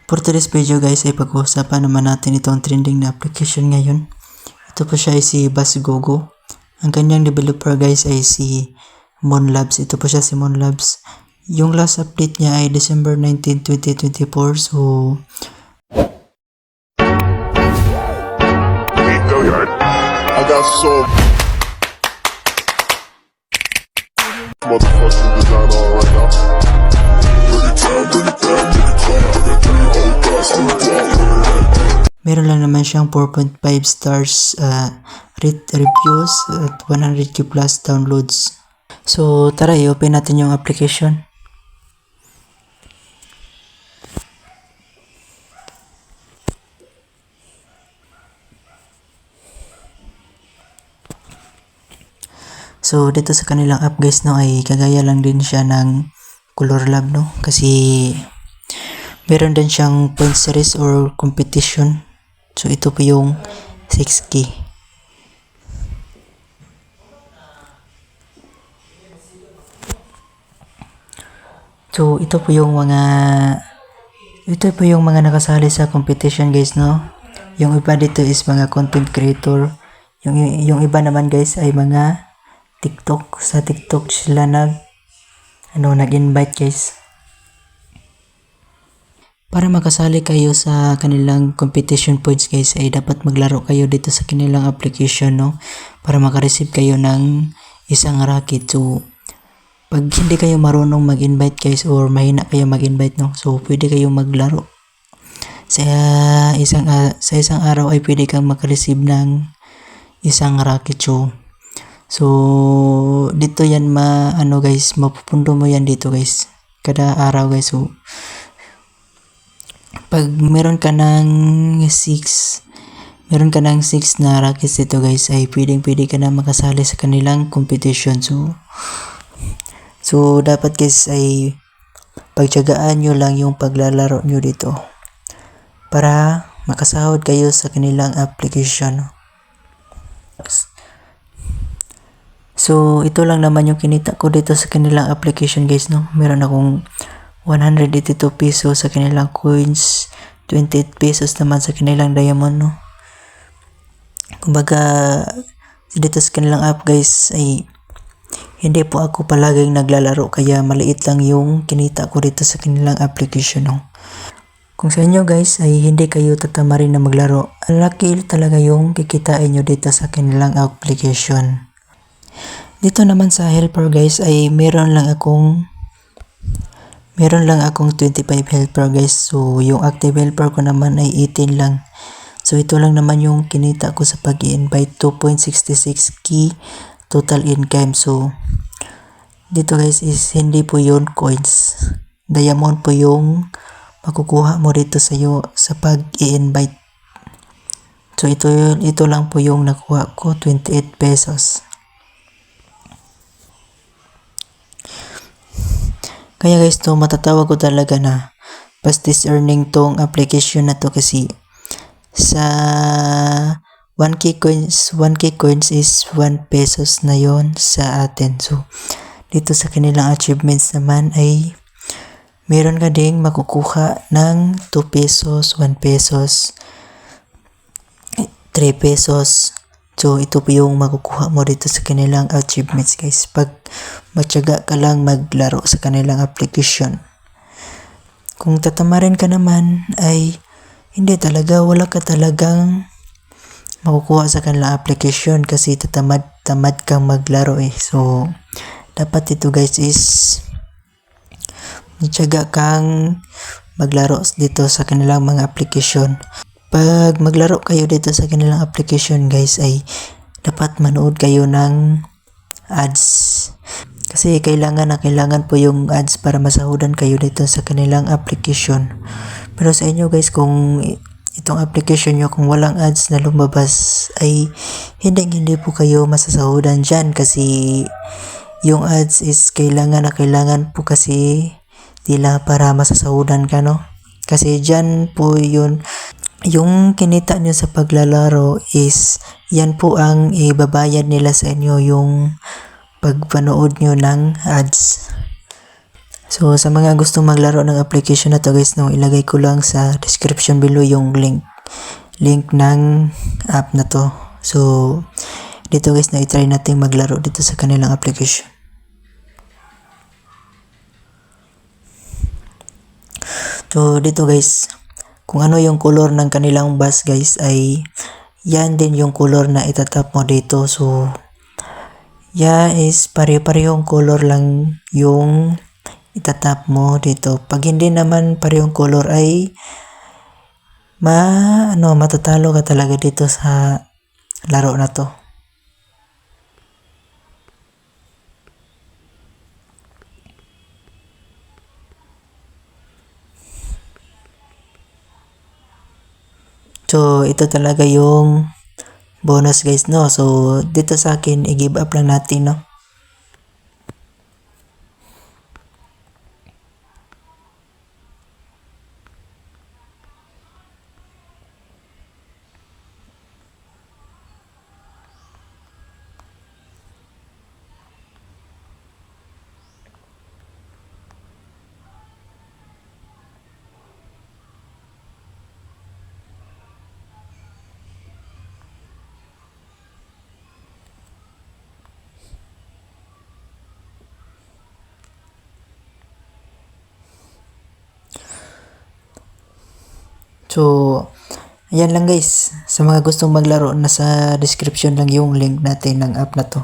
For today's video guys ay pag-uusapan naman natin itong trending na application ngayon. Ito po siya ay si Basgogo. Ang kanyang developer guys ay si Monlabs. Ito po siya si Monlabs. Yung last update niya ay December 19, 2024. So I got so motherfucking design on right now. meron lang naman siyang 4.5 stars reviews at 100k plus downloads. So tara, i-open natin yung application. So dito sa kanilang app guys no ay kagaya lang din siya ng Color Lab no, kasi meron din siyang point series or competition. So ito po yung 6K. So ito po yung mga nakasali sa competition guys no. Yung iba dito is mga content creator. Yung iba naman guys ay mga TikTok. Sa TikTok sila nag-invite guys. Para makasali kayo sa kanilang competition points guys ay dapat maglaro kayo dito sa kanilang application no, para makareceive kayo ng isang racket. So pag hindi kayo marunong mag-invite guys or mahina kayo mag-invite no, so pwede kayong maglaro. Sa isang araw ay pwede kang makareceive ng isang racket. So dito yan guys, mapupundo mo yan dito guys kada araw guys. So pag meron ka ng 6 na rackets dito guys ay pwede ka na makasali sa kanilang competition. So dapat guys ay pagtiyagaan nyo lang yung paglalaro nyo dito para makasahod kayo sa kanilang application. So ito lang naman yung kinita ko dito sa kanilang application guys no. Meron akong 182 pesos sa kanilang coins, 28 pesos naman sa kanilang diamond no. Kumbaga dito sa kanilang app guys ay hindi po ako palaging naglalaro kaya maliit lang yung kinita ko dito sa kanilang application no. Kung sa inyo guys ay hindi kayo tatamarin na maglaro, ang laki talaga yung kikitain nyo dito sa kanilang application. Dito naman sa helper guys ay meron lang akong 25 helper guys. So yung active helper ko naman ay 18 lang. So ito lang naman yung kinita ko sa pag-i-invite, 2.66k total income. So dito guys is hindi po yun coins, diamond po yung makukuha mo dito sa pag-i-invite. So ito lang po yung nakuha ko, 28 pesos. Kaya guys to matatawag ko talaga na fastest earning tong application na to, kasi sa 1k coins is 1 pesos na yon sa atin. So dito sa kanilang achievements naman ay meron ka ding makukuha ng 2 pesos, 1 pesos, 3 pesos. So ito po yung makukuha mo dito sa kanilang achievements guys pag matyaga ka lang maglaro sa kanilang application. Kung tatamarin ka naman ay wala ka talagang makukuha sa kanilang application kasi tamad kang maglaro eh. So dapat ito guys is matyaga kang maglaro dito sa kanilang mga application. Pag maglaro kayo dito sa kanilang application guys ay dapat manood kayo ng ads, kasi kailangan po yung ads para masahudan kayo dito sa kanilang application. Pero sa inyo guys, kung itong application nyo kung walang ads na lumabas ay hindi po kayo masasahudan dyan, kasi yung ads is kailangan po kasi nila para masasahudan ka no. Kasi dyan po yung kinita nyo sa paglalaro is yan po ang ibabayad nila sa inyo, yung pagpanood nyo ng ads. So sa mga gustong maglaro ng application na to guys, no, ilagay ko lang sa description below yung link ng app na to. So dito guys, na i-try natin maglaro dito sa kanilang application. So dito guys, kung ano yung color ng kanilang bus guys ay yan din yung color na itatap mo dito. So yan is pare-parehong color lang yung itatap mo dito. Pag hindi naman parehong color ay matatalo ka talaga dito sa laro na to. So ito talaga yung bonus guys, no. So dito sa akin i-give up lang natin, no. So ayan lang guys, sa mga gustong maglaro, nasa description lang yung link natin ng app na to.